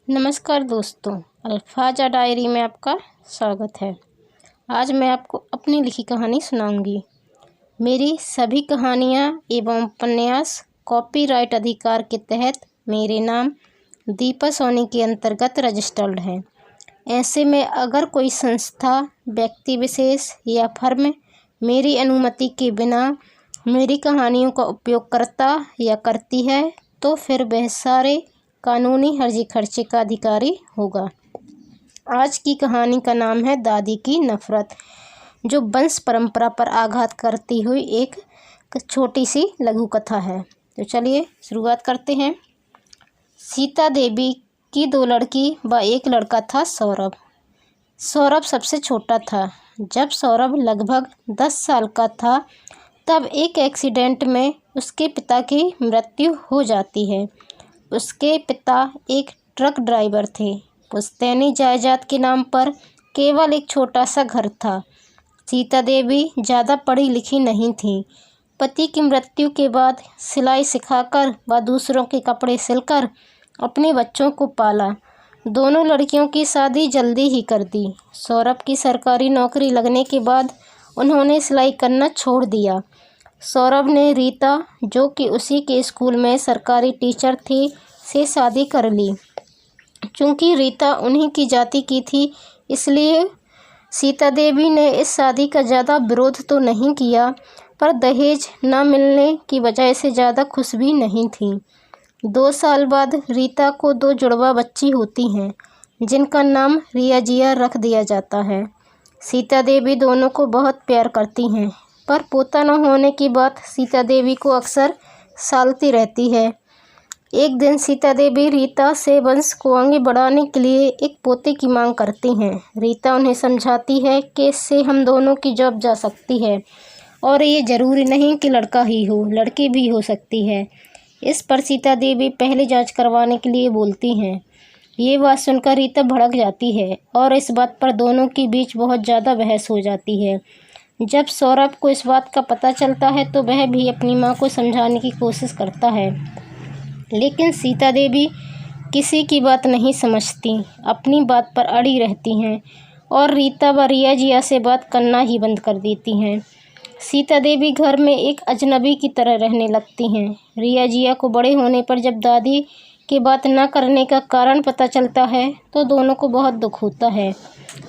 नमस्कार दोस्तों, अल्फाजा डायरी में आपका स्वागत है। आज मैं आपको अपनी लिखी कहानी सुनाऊंगी। मेरी सभी कहानियाँ एवं उपन्यास कॉपीराइट अधिकार के तहत मेरे नाम दीपा सोनी के अंतर्गत रजिस्टर्ड हैं। ऐसे में अगर कोई संस्था, व्यक्ति विशेष या फर्म मेरी अनुमति के बिना मेरी कहानियों का उपयोग करता या करती है तो फिर वह सारे कानूनी हर्जी खर्चे का अधिकारी होगा। आज की कहानी का नाम है दादी की नफरत, जो वंश परंपरा पर आघात करती हुई एक छोटी सी लघु कथा है। तो चलिए शुरुआत करते हैं। सीता देवी की 2 लड़की व 1 लड़का था सौरभ। सौरभ सबसे छोटा था। जब सौरभ लगभग 10 साल का था तब एक एक्सीडेंट में उसके पिता की मृत्यु हो जाती है। उसके पिता एक ट्रक ड्राइवर थे। पुश्तैनी जायदाद के नाम पर केवल एक छोटा सा घर था। सीता देवी ज़्यादा पढ़ी लिखी नहीं थी। पति की मृत्यु के बाद सिलाई सिखाकर व दूसरों के कपड़े सिलकर अपने बच्चों को पाला। दोनों लड़कियों की शादी जल्दी ही कर दी। सौरभ की सरकारी नौकरी लगने के बाद उन्होंने सिलाई करना छोड़ दिया। सौरभ ने रीता, जो कि उसी के स्कूल में सरकारी टीचर थी, से शादी कर ली। चूँकि रीता उन्हीं की जाति की थी, इसलिए सीता देवी ने इस शादी का ज़्यादा विरोध तो नहीं किया, पर दहेज न मिलने की वजह से ज़्यादा खुश भी नहीं थी। 2 साल बाद रीता को 2 जुड़वा बच्ची होती हैं, जिनका नाम रिया जिया रख दिया जाता है। सीता देवी दोनों को बहुत प्यार करती हैं, पर पोता न होने की बात सीता देवी को अक्सर सालती रहती है। एक दिन सीता देवी रीता से वंश को आगे बढ़ाने के लिए एक पोते की मांग करती हैं। रीता उन्हें समझाती है कि इससे हम दोनों की जॉब जा सकती है और ये ज़रूरी नहीं कि लड़का ही हो, लड़की भी हो सकती है। इस पर सीता देवी पहले जांच करवाने के लिए बोलती हैं। ये बात सुनकर रीता भड़क जाती है और इस बात पर दोनों के बीच बहुत ज़्यादा बहस हो जाती है। जब सौरभ को इस बात का पता चलता है तो वह भी अपनी माँ को समझाने की कोशिश करता है, लेकिन सीता देवी किसी की बात नहीं समझती, अपनी बात पर अड़ी रहती हैं और रीता व रिया जिया से बात करना ही बंद कर देती हैं। सीता देवी घर में एक अजनबी की तरह रहने लगती हैं। रिया जिया को बड़े होने पर जब दादी की बात न करने का कारण पता चलता है तो दोनों को बहुत दुख होता है।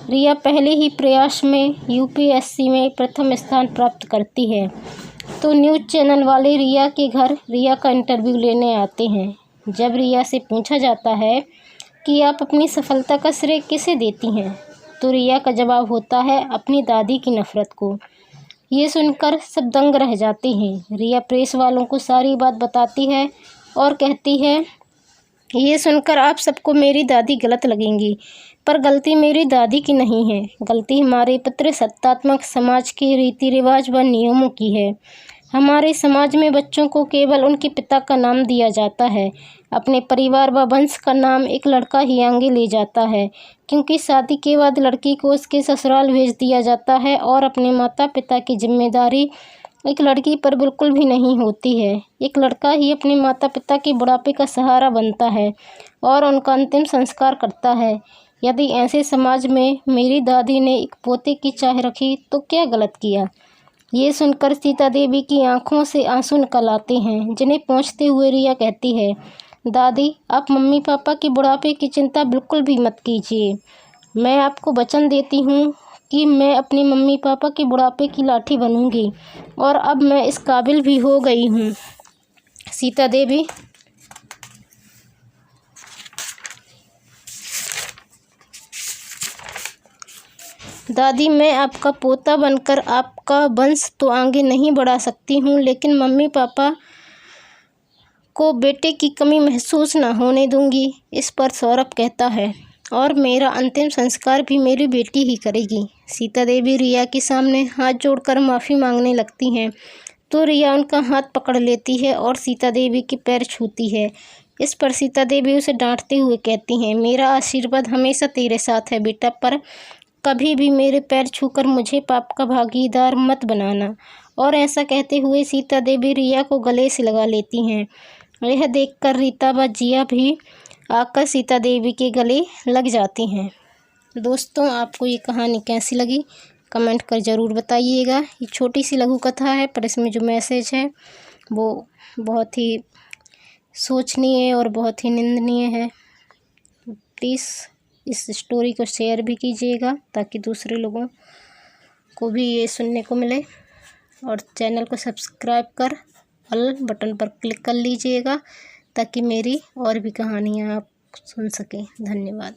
रिया पहले ही प्रयास में यूपीएससी में प्रथम स्थान प्राप्त करती है, तो न्यूज़ चैनल वाले रिया के घर रिया का इंटरव्यू लेने आते हैं। जब रिया से पूछा जाता है कि आप अपनी सफलता का श्रेय किसे देती हैं, तो रिया का जवाब होता है अपनी दादी की नफ़रत को। ये सुनकर सब दंग रह जाते हैं। रिया प्रेस वालों को सारी बात बताती है और कहती है, ये सुनकर आप सबको मेरी दादी गलत लगेंगी, पर गलती मेरी दादी की नहीं है, गलती हमारे पितृसत्तात्मक समाज के रीति रिवाज व नियमों की है। हमारे समाज में बच्चों को केवल उनके पिता का नाम दिया जाता है। अपने परिवार व वंश का नाम एक लड़का ही आगे ले जाता है, क्योंकि शादी के बाद लड़की को उसके ससुराल भेज दिया जाता है और अपने माता पिता की जिम्मेदारी एक लड़की पर बिल्कुल भी नहीं होती है। एक लड़का ही अपने माता पिता के बुढ़ापे का सहारा बनता है और उनका अंतिम संस्कार करता है। यदि ऐसे समाज में मेरी दादी ने एक पोते की चाह रखी तो क्या गलत किया। ये सुनकर सीता देवी की आंखों से आंसू निकल आते हैं, जिन्हें पोंछते हुए रिया कहती है, दादी आप मम्मी पापा के बुढ़ापे की चिंता बिल्कुल भी मत कीजिए। मैं आपको वचन देती हूँ कि मैं अपनी मम्मी पापा के बुढ़ापे की लाठी बनूंगी और अब मैं इस काबिल भी हो गई हूँ। सीता देवी दादी मैं आपका पोता बनकर आपका वंश तो आगे नहीं बढ़ा सकती हूँ, लेकिन मम्मी पापा को बेटे की कमी महसूस न होने दूंगी। इस पर सौरभ कहता है, और मेरा अंतिम संस्कार भी मेरी बेटी ही करेगी। सीता देवी रिया के सामने हाथ जोड़कर माफ़ी मांगने लगती हैं, तो रिया उनका हाथ पकड़ लेती है और सीता देवी के पैर छूती है। इस पर सीता देवी उसे डांटते हुए कहती हैं, मेरा आशीर्वाद हमेशा तेरे साथ है बेटा, पर कभी भी मेरे पैर छूकर मुझे पाप का भागीदार मत बनाना। और ऐसा कहते हुए सीता देवी रिया को गले से लगा लेती हैं। यह देखकर रीता व जिया भी आकर सीता देवी के गले लग जाती हैं। दोस्तों, आपको ये कहानी कैसी लगी कमेंट कर ज़रूर बताइएगा। ये छोटी सी लघु कथा है, पर इसमें जो मैसेज है वो बहुत ही सोचनीय और बहुत ही निंदनीय है। प्लीज़ इस स्टोरी को शेयर भी कीजिएगा ताकि दूसरे लोगों को भी ये सुनने को मिले, और चैनल को सब्सक्राइब कर ऑल बटन पर क्लिक कर लीजिएगा ताकि मेरी और भी कहानियाँ आप सुन सकें। धन्यवाद।